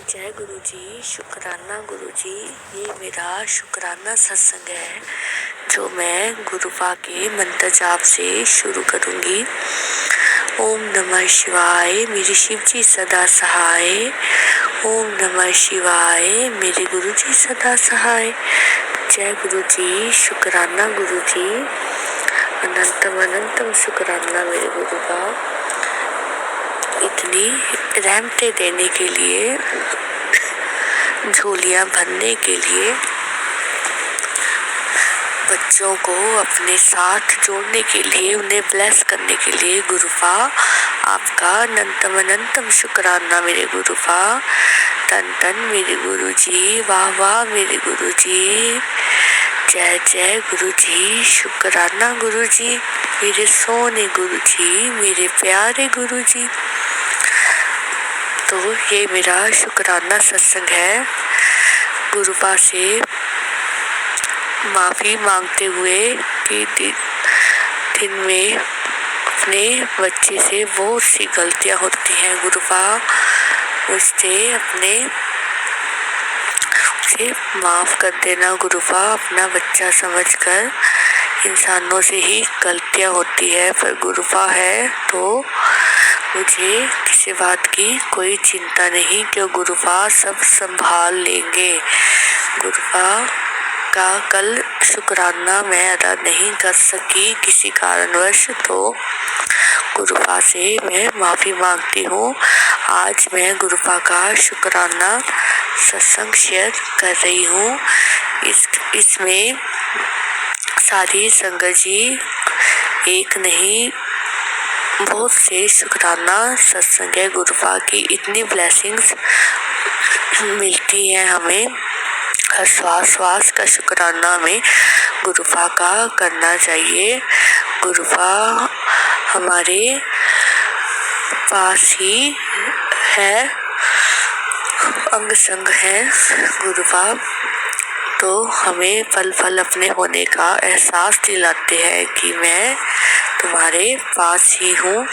जय गुरु जी, शुक्राना गुरु जी। ये मेरा शुक्राना सत्संग है जो मैं गुरुपा के मंत्र जाप से शुरू करूंगी। ओम नमः शिवाय, मेरे शिव जी सदा सहाय। ओम नमः शिवाय, मेरे गुरु जी सदा सहाय। जय गुरु जी, शुक्राना गुरु जी। अनंतम अनंतम शुक्राना मेरे गुरु का, इतनी रहमतें देने के लिए, झोलियां भरने के लिए, बच्चों को अपने साथ जोड़ने के लिए, उन्हें ब्लेस करने के लिए गुरुपा आपका अनंतम अनंतम शुक्राना मेरे गुरुपा। तन तन मेरे गुरु जी, वाह वाह मेरे गुरु जी। जय जय गुरु जी, शुक्राना गुरु जी, मेरे सोने गुरु जी, मेरे प्यारे गुरु जी। तो ये मेरा शुक्राना सत्संग है। गुरुपा से माफ़ी मांगते हुए कि दिन में अपने बच्चे से बहुत सी गलतियां होती हैं। गुरुपा मुझसे उसे माफ़ कर देना गुरुपा। अपना बच्चा समझकर, इंसानों से ही गलतियां होती है, पर गुरुपा है तो मुझे किसी बात की कोई चिंता नहीं कि गुरुपा सब संभाल लेंगे। गुरुपा का कल शुक्राना मैं अदा नहीं कर सकी किसी कारणवश, तो गुरुपा से मैं माफ़ी मांगती हूँ। आज मैं गुरुपा का शुक्राना सत्संग शेयर कर रही हूँ। इसमें सारी संगत जी, एक नहीं बहुत से शुक्राना सत्संग है। गुरुपा की इतनी ब्लेसिंग्स मिलती हैं हमें। हर श्वास का शुक्राना हमें गुरुपा का करना चाहिए। गुरुपा हमारे पास ही है, अंग संग है गुरुपा। तो हमें पल पल अपने होने का एहसास दिलाते हैं कि मैं तुम्हारे पास ही हूँ।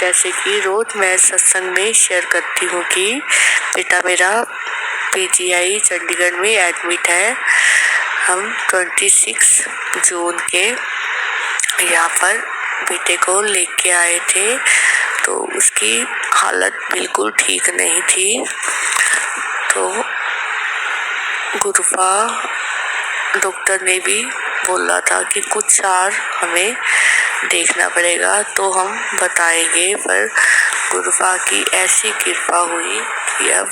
जैसे कि रोज मैं सत्संग में शेयर करती हूँ कि बेटा मेरा PGI चंडीगढ़ में एडमिट है। हम 26 जून के यहाँ पर बेटे को लेके आए थे, तो उसकी हालत बिल्कुल ठीक नहीं थी। तो गुरुपा डॉक्टर ने भी बोला था कि कुछ और हमें देखना पड़ेगा, तो हम बताएंगे। पर गुरुपा की ऐसी कृपा हुई कि अब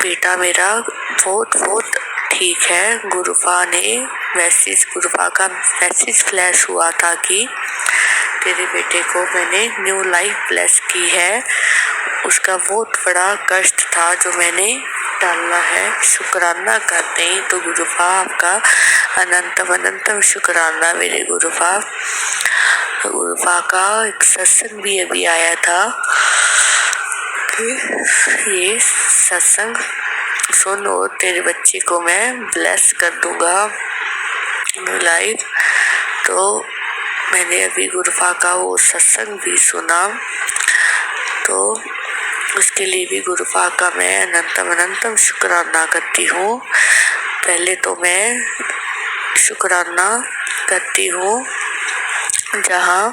बेटा मेरा बहुत ठीक है। गुरुपा का मैसेज फ्लैश हुआ था कि तेरे बेटे को मैंने न्यू लाइफ ब्लेस की है। उसका बहुत बड़ा कष्ट था जो मैंने डालना है। शुक्राना करते हैं तो गुरुपा आपका अनंतम अनंतम शुक्राना मेरे गुरुपा। गुरुपा का एक सत्संग भी अभी आया था कि ये सत्संग सुन और तेरे बच्चे को मैं ब्लेस कर दूंगा लाइफ। तो मैंने अभी गुरुपा का वो सत्संग भी सुना, तो उसके लिए भी गुरुपा का मैं अनंतम अनंतम शुक्राना करती हूँ। पहले तो मैं शुक्राना करती हूँ जहाँ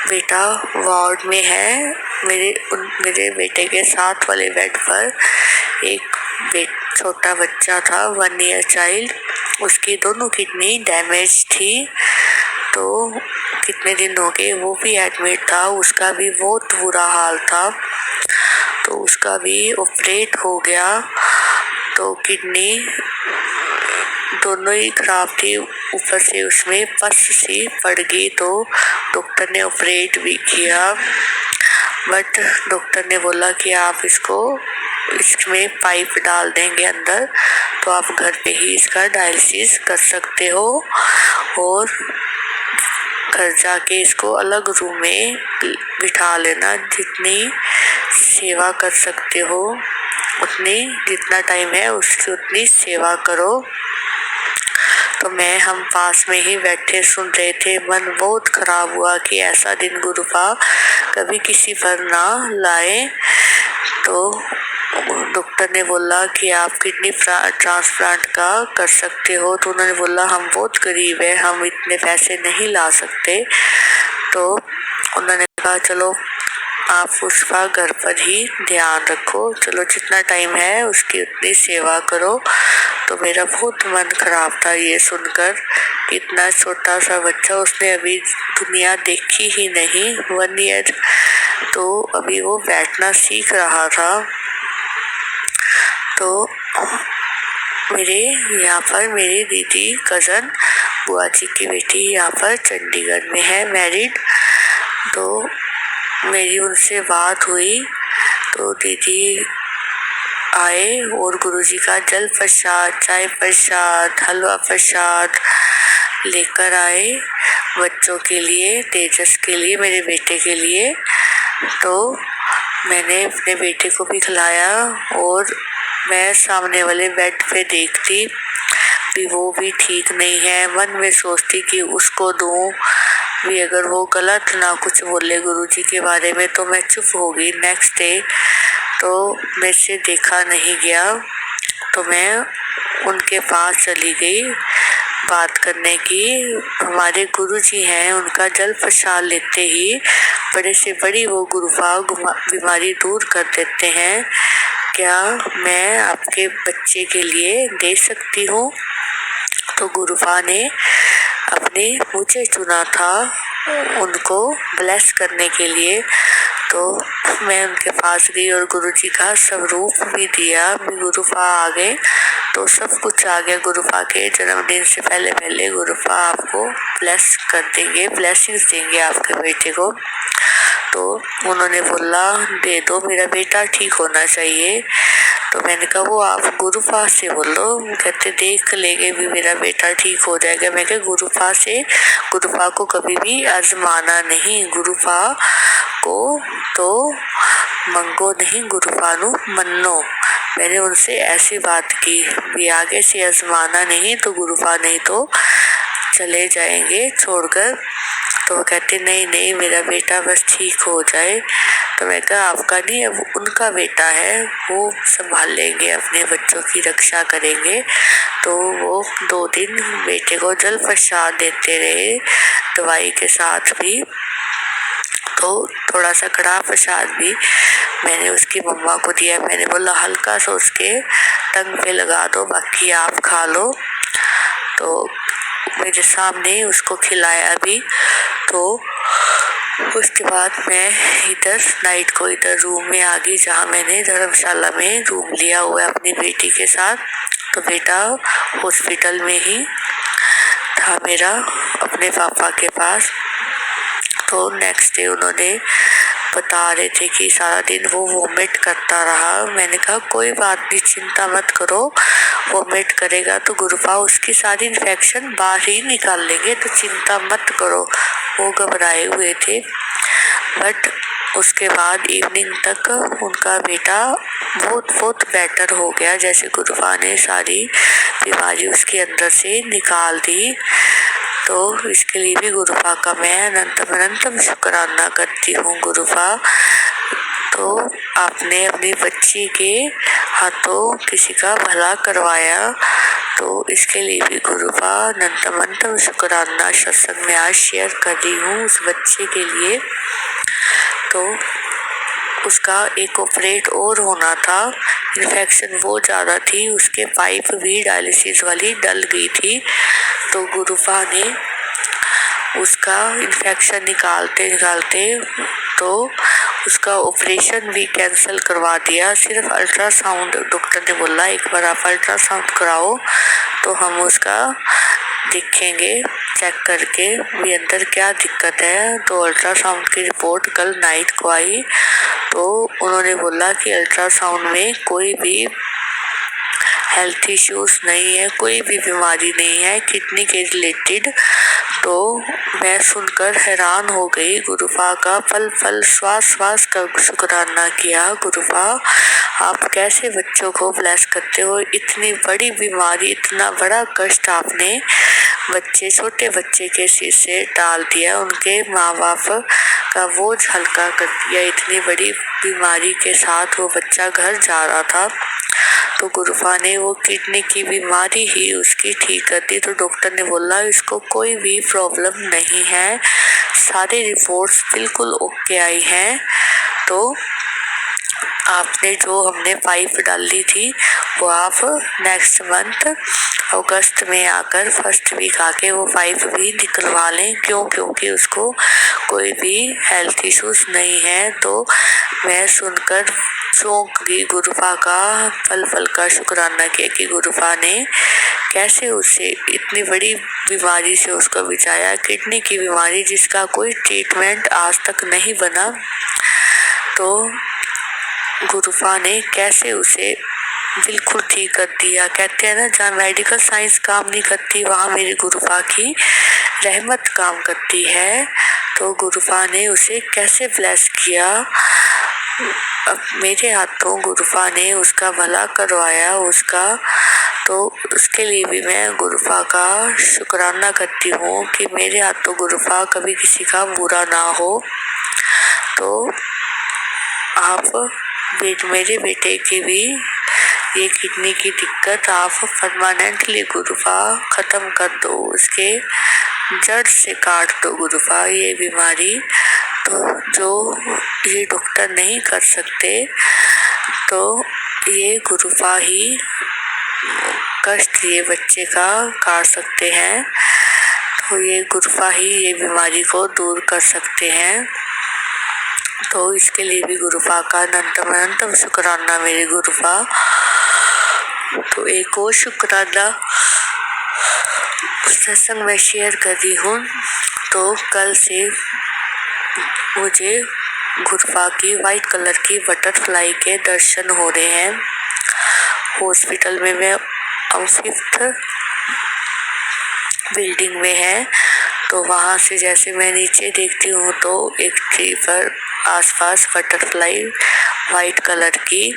बेटा वार्ड में है। मेरे बेटे के साथ वाले बेड पर एक छोटा बच्चा था, 1 ईयर चाइल्ड। उसकी दोनों किडनी डैमेज थी, तो कितने दिन हो गए वो भी एडमिट था। उसका भी बहुत बुरा हाल था, तो उसका भी ऑपरेट हो गया। तो किडनी दोनों ही खराब थी, ऊपर से उसमें पस सी पड़ गई, तो डॉक्टर ने ऑपरेट भी किया। बट डॉक्टर ने बोला कि आप इसमें पाइप डाल देंगे अंदर, तो आप घर पे ही इसका डायलिसिस कर सकते हो और घर जाके इसको अलग रूम में बिठा लेना। जितनी सेवा कर सकते हो उतनी, जितना टाइम है उसकी उतनी सेवा करो। तो हम पास में ही बैठे सुन रहे थे। मन बहुत खराब हुआ कि ऐसा दिन गुरुपा कभी किसी पर ना लाए। तो डॉक्टर ने बोला कि आप किडनी ट्रांसप्लांट का कर सकते हो। तो उन्होंने बोला हम बहुत गरीब है, हम इतने पैसे नहीं ला सकते। तो उन्होंने कहा चलो आप उसका घर पर ही ध्यान रखो, चलो जितना टाइम है उसकी उतनी सेवा करो। तो मेरा बहुत मन खराब था ये सुनकर, इतना छोटा सा बच्चा, उसने अभी दुनिया देखी ही नहीं, 1 ईयर, तो अभी वो बैठना सीख रहा था। तो मेरे यहाँ पर मेरी दीदी कज़न बुआ जी की बेटी यहाँ पर चंडीगढ़ में है मैरिड। तो मेरी उनसे बात हुई तो दीदी आए और गुरुजी का जल प्रसाद, चाय प्रसाद, हलवा प्रसाद लेकर आए बच्चों के लिए, तेजस के लिए, मेरे बेटे के लिए। तो मैंने अपने बेटे को भी खिलाया और मैं सामने वाले बेड पे देखती भी वो भी ठीक नहीं है, मन में सोचती कि उसको दूं भी, अगर वो गलत ना कुछ बोले गुरुजी के बारे में तो मैं चुप हो गई। नेक्स्ट डे तो मेरे से देखा नहीं गया, तो मैं उनके पास चली गई बात करने की। हमारे गुरुजी हैं, उनका जल प्रसाद लेते ही बड़े से बड़ी वो गुरुफा बीमारी दूर कर देते हैं। क्या मैं आपके बच्चे के लिए दे सकती हूँ? तो गुरुफा ने अपने मुझे चुना था उनको ब्लेस करने के लिए। तो मैं उनके पास गई और गुरुजी का स्वरूप भी दिया। गुरुफा आ गए तो सब कुछ आ गया। गुरुफा के जन्मदिन से पहले गुरुफा आपको ब्लेस कर देंगे, ब्लेसिंग्स देंगे आपके बेटे को। तो उन्होंने बोला दे दो, मेरा बेटा ठीक होना चाहिए। तो मैंने कहा वो आप गुरुफा से बोलो। कहते देख लेंगे भी मेरा बेटा ठीक हो जाएगा। मैं कहा गुरुफा को कभी भी आजमाना नहीं, गुरुफा को तो मंगो नहीं, गुरुफा नु मन्नो। मैंने उनसे ऐसी बात की भी आगे से आजमाना नहीं तो गुरुफा नहीं तो चले जाएंगे छोड़कर। तो कहते नहीं मेरा बेटा बस ठीक हो जाए। तो मैं कहा आपका नहीं, अब उनका बेटा है, वो संभाल लेंगे, अपने बच्चों की रक्षा करेंगे। तो वो 2 दिन बेटे को जल प्रसाद देते रहे दवाई के साथ भी। तो थोड़ा सा कड़ा प्रसाद भी मैंने उसकी मम्मा को दिया। मैंने बोला हल्का सा उसके टंग पे लगा दो, बाकी आप खा लो। तो मेरे सामने उसको खिलाया भी। तो उसके बाद मैं इधर नाइट को इधर रूम में आ गई, जहाँ मैंने धर्मशाला में रूम लिया हुआ है अपनी बेटी के साथ। तो बेटा हॉस्पिटल में ही था मेरा, अपने पापा के पास। तो नेक्स्ट डे उन्होंने बता रहे थे कि सारा दिन वो वोमिट करता रहा। मैंने कहा कोई बात नहीं, चिंता मत करो, वोमिट करेगा तो गुरुफा उसकी सारी इन्फेक्शन बाहर ही निकाल लेंगे, तो चिंता मत करो। वो घबराए हुए थे। बट उसके बाद इवनिंग तक उनका बेटा बहुत बेटर हो गया, जैसे गुरुफा ने सारी बीमारी उसके अंदर से निकाल दी। तो इसके लिए भी गुरुफा का मैं अनंतम शुक्राना करती हूँ। गुरुफा, तो आपने अपनी बच्ची के हाथों किसी का भला करवाया, तो इसके लिए भी गुरुफा अनंतम शुक्राना सत्संग में आज शेयर कर रही हूँ उस बच्चे के लिए। तो उसका एक ऑपरेट और होना था, इन्फेक्शन बहुत ज़्यादा थी, उसके पाइप भी डायलिसिस वाली डल गई थी। तो गुरुफा ने उसका इन्फेक्शन निकालते तो उसका ऑपरेशन भी कैंसिल करवा दिया। सिर्फ अल्ट्रासाउंड, डॉक्टर ने बोला एक बार आप अल्ट्रासाउंड कराओ तो हम उसका देखेंगे चेक करके भी अंदर क्या दिक्कत है। तो अल्ट्रासाउंड की रिपोर्ट कल नाइट को आई। तो उन्होंने बोला कि अल्ट्रासाउंड में कोई भी हेल्थ इश्यूज नहीं है, कोई भी बीमारी नहीं है किडनी के रिलेटेड। तो मैं सुनकर हैरान हो गई। गुरुफा का पल श्वास का शुक्राना किया। गुरुफा, आप कैसे बच्चों को ब्लेस करते हो, इतनी बड़ी बीमारी, इतना बड़ा कष्ट आपने छोटे बच्चे के सिर से डाल दिया, उनके माँ बाप का बोझ हल्का कर दिया। इतनी बड़ी बीमारी के साथ वो बच्चा घर जा रहा था तो गुरुफा ने वो किडनी की बीमारी ही उसकी ठीक कर दी। तो डॉक्टर ने बोला इसको कोई भी प्रॉब्लम नहीं है, सारी रिपोर्ट्स बिल्कुल ओके आई हैं। तो आपने जो हमने पाइप डाली थी वो आप नेक्स्ट मंथ अगस्त में आकर फर्स्ट वीक आके वो पाइप भी निकलवा लें। क्योंकि उसको कोई भी हेल्थ इश्यूज नहीं है। तो मैं सुनकर चौंक गई। गुरुफा का पल पल का शुक्राना किया कि गुरुफा ने कैसे उसे इतनी बड़ी बीमारी से उसको बचाया, किडनी की बीमारी जिसका कोई ट्रीटमेंट आज तक नहीं बना। तो गुरुफा ने कैसे उसे बिल्कुल ठीक कर दिया। कहते हैं ना, जहाँ मेडिकल साइंस काम नहीं करती वहाँ मेरी गुरुफा की रहमत काम करती है। तो गुरुफा ने उसे कैसे ब्लेस किया। अब मेरे हाथों गुरुफा ने उसका भला करवाया उसका, तो उसके लिए भी मैं गुरुफा का शुक्राना करती हूँ कि मेरे हाथों गुरुफा कभी किसी का बुरा ना हो। तो आप मेरे बेटे की भी ये किडनी की दिक्कत आप परमानेंटली गुरुफा खत्म कर दो, उसके जड़ से काट दो गुरुफा ये बीमारी। तो जो ये डॉक्टर नहीं कर सकते तो ये गुरुफा ही कष्ट ये बच्चे का काट सकते हैं। तो ये गुरुफा ही ये बीमारी को दूर कर सकते हैं। तो इसके लिए भी गुरुफा का अनंतम शुक्राना मेरे गुरुफा। तो एक और शुक्राना सत्संग में शेयर कर रही हूँ। तो कल से मुझे गुरुफा की वाइट कलर की बटरफ्लाई के दर्शन हो रहे हैं। हॉस्पिटल में मैं 5th बिल्डिंग में है। तो वहाँ से जैसे मैं नीचे देखती हूँ तो एक ट्री पर आसपास बटरफ्लाई वाइट कलर की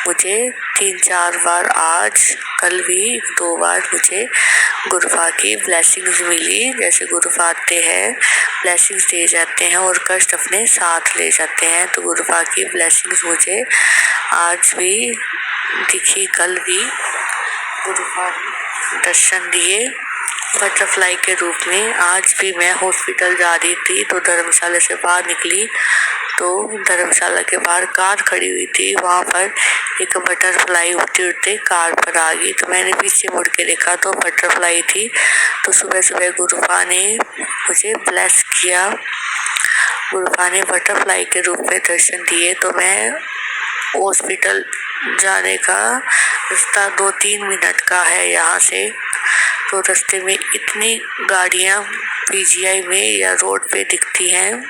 मुझे 3-4 बार, आज कल भी 2 बार मुझे गुरुफा की ब्लेसिंग्स मिली। जैसे गुरुफा आते हैं ब्लेसिंग्स दे जाते हैं और कष्ट अपने साथ ले जाते हैं। तो गुरुफा की ब्लेसिंग्स मुझे आज भी दिखी, कल भी गुरुफा दर्शन दिए बटरफ्लाई के रूप में। आज भी मैं हॉस्पिटल जा रही थी तो धर्मशाला से बाहर निकली तो धर्मशाला के बाहर कार खड़ी हुई थी, वहाँ पर एक बटरफ्लाई उड़ते उड़ते कार पर आ गई। तो मैंने पीछे मुड़ के देखा तो बटरफ्लाई थी। तो सुबह सुबह गुरुफा ने मुझे ब्लेस किया, गुरुफा ने बटरफ्लाई के रूप में दर्शन दिए। तो मैं हॉस्पिटल जाने का रास्ता 2-3 मिनट का है यहाँ से। तो रास्ते में इतनी गाड़ियाँ पीजीआई में या रोड पे दिखती हैं,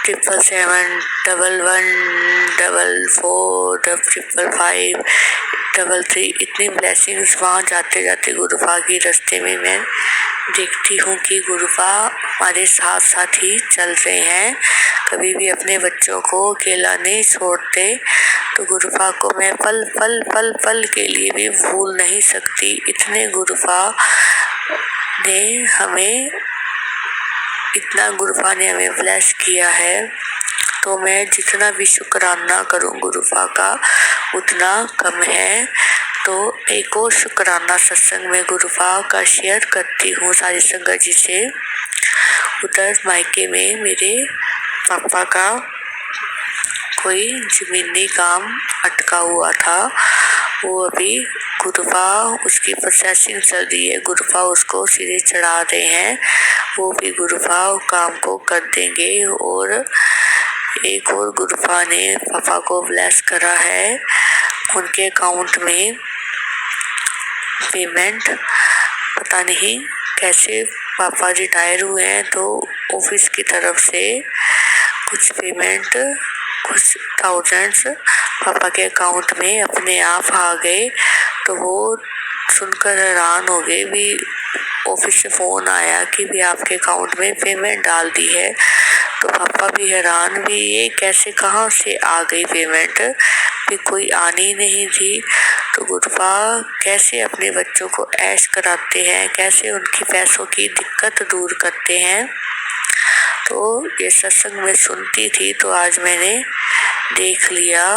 777, 11, 44, 555, 33, इतनी ब्लेसिंग्स वहाँ जाते जाते गुरुफा की रास्ते में मैं देखती हूँ कि गुरुफा हमारे साथ साथ ही चल रहे हैं, कभी भी अपने बच्चों को अकेला नहीं छोड़ते। तो गुरुफा को मैं पल पल पल पल के लिए भी भूल नहीं सकती। इतने गुरुफा ने हमें ब्लेस किया है। तो मैं जितना भी शुक्राना करूं गुरुफा का उतना कम है। तो एक और शुक्राना सत्संग में गुरुफा का शेयर करती हूँ सारी संगत जी से। उधर मायके में मेरे पापा का कोई जमीनी काम अटका हुआ था, वो अभी गुरुफा उसकी प्रोसेसिंग चल रही है, गुरुफा उसको सिरे चढ़ा रहे हैं, वो भी गुरुफा काम को कर देंगे। और एक और गुरुफा ने पापा को ब्लेस करा है, उनके अकाउंट में पेमेंट पता नहीं कैसे, पापा रिटायर हुए हैं तो ऑफिस की तरफ से कुछ पेमेंट, कुछ थाउजेंड्स पापा के अकाउंट में अपने आप आ गए। तो वो सुनकर हैरान हो गए, भी ऑफिस से फ़ोन आया कि भी आपके अकाउंट में पेमेंट डाल दी है। तो पापा भी हैरान भी, ये कैसे कहाँ से आ गई पेमेंट, भी कोई आनी नहीं थी। तो गुरुपा कैसे अपने बच्चों को ऐश कराते हैं, कैसे उनकी पैसों की दिक्कत दूर करते हैं। तो ये सत्संग में सुनती थी तो आज मैंने देख लिया।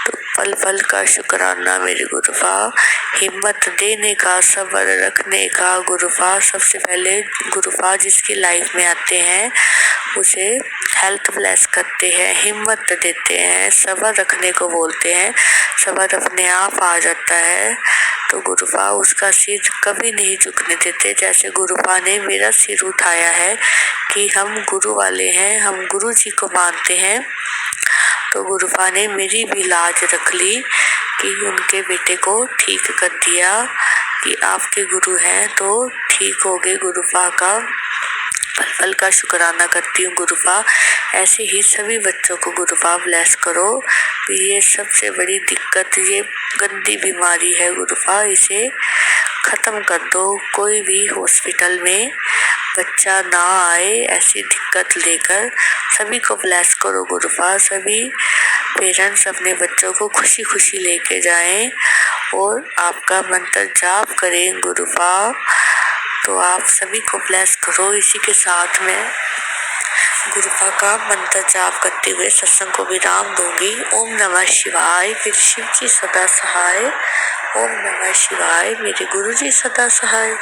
तो पल पल का शुक्राना मेरे गुरुपा, हिम्मत देने का, सब्र रखने का। गुरुपा सबसे पहले गुरुपा जिसकी लाइफ में आते हैं उसे हेल्थ ब्लेस करते हैं, हिम्मत देते हैं, सब्र रखने को बोलते हैं, सब्र अपने आप आ जाता है। तो गुरुपा उसका सिर कभी नहीं झुकने देते, जैसे गुरुपा ने मेरा सिर उठाया है कि हम गुरु वाले हैं, हम गुरु जी को मानते हैं। तो गुरुपा ने मेरी भी लाज रख ली कि उनके बेटे को ठीक कर दिया कि आपके गुरु हैं तो ठीक हो गए। गुरुपा का पल पल का शुक्राना करती हूँ गुरुपा। ऐसे ही सभी बच्चों को गुरुपा ब्लेस करो कि ये सबसे बड़ी दिक्कत, ये गंदी बीमारी है गुरुपा, इसे खत्म कर दो। कोई भी हॉस्पिटल में बच्चा ना आए ऐसी दिक्कत लेकर। सभी को ब्लेस करो गुरुपा, सभी पेरेंट्स अपने बच्चों को खुशी खुशी लेके जाएं और आपका मंत्र जाप करें गुरुपा। तो आप सभी को ब्लेस करो। इसी के साथ में गुरुपा का मंत्र जाप करते हुए सत्संग को विराम दूंगी। ओम नमः शिवाय। फिर शिव जी सदा सहाय। ओम नमः शिवाय। मेरे गुरु जी सदा सहाय।